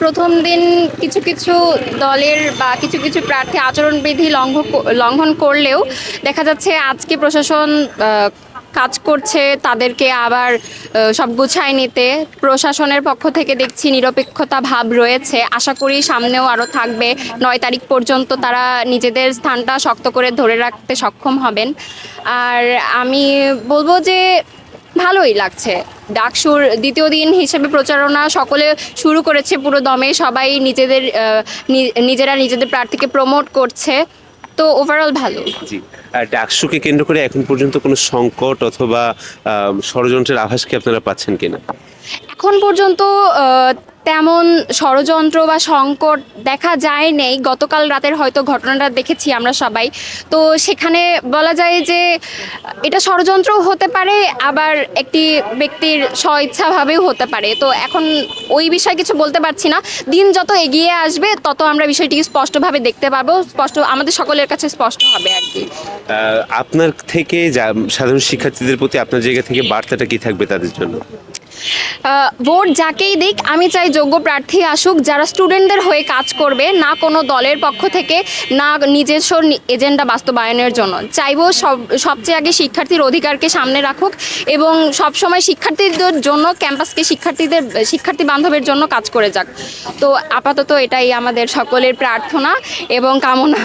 প্রথম দিন কিছু কিছু দলের বা কিছু কিছু প্রার্থী আচরণবিধি লঙ্ঘন করলেও দেখা যাচ্ছে আজকে প্রশাসন কাজ করছে তাদেরকে আবার সব গুছায় নিতে। প্রশাসনের পক্ষ থেকে দেখছি নিরপেক্ষতা ভাব রয়েছে, আশা করি সামনেও আরও থাকবে। 9 তারিখ পর্যন্ত তারা নিজেদের স্থানটা শক্ত করে ধরে রাখতে সক্ষম হবেন। আর আমি বলবো যে ভালোই লাগছে। ডাকসুর দ্বিতীয় দিন হিসেবে প্রচারণা সকলে শুরু করেছে পুরো দমে, সবাই নিজেরা নিজেদের প্রার্থীকে প্রমোট করছে, তো ওভারঅল ভালো। জি। আর ডাকসুকে কেন্দ্র করে এখন পর্যন্ত কোনো সংকট অথবা ষড়যন্ত্রের আভাস কি আপনারা পাচ্ছেন কিনা? এখন পর্যন্ত তেমন ষড়যন্ত্র বা সংকট দেখা যায় নেই। গতকাল রাতের হয়তো ঘটনাটা দেখেছি আমরা সবাই, তো সেখানে বলা যায় যে এটা ষড়যন্ত্রও হতে পারে, আবার একটি ব্যক্তির স্বইচ্ছাভাবেও হতে পারে। তো এখন ওই বিষয়ে কিছু বলতে পারছি না। দিন যত এগিয়ে আসবে তত আমরা বিষয়টি স্পষ্টভাবে দেখতে পাবো, আমাদের সকলের কাছে স্পষ্ট হবে আর কি। আপনার থেকে সাধারণ শিক্ষার্থীদের প্রতি আপনার জায়গা থেকে বার্তাটা কি থাকবে তাদের জন্য? ভোট যাকেই দিক, আমি চাই যোগ্য প্রার্থী আসুক যারা স্টুডেন্টদের হয়ে কাজ করবে, না কোনো দলের পক্ষ থেকে, না নিজস্ব এজেন্ডা বাস্তবায়নের জন্য। চাইবো সবচেয়ে আগে শিক্ষার্থীর অধিকারকে সামনে রাখুক এবং সবসময় শিক্ষার্থীদের জন্য, ক্যাম্পাসকে শিক্ষার্থী বান্ধবের জন্য কাজ করে যাক। তো আপাতত এটাই আমাদের সকলের প্রার্থনা এবং কামনা।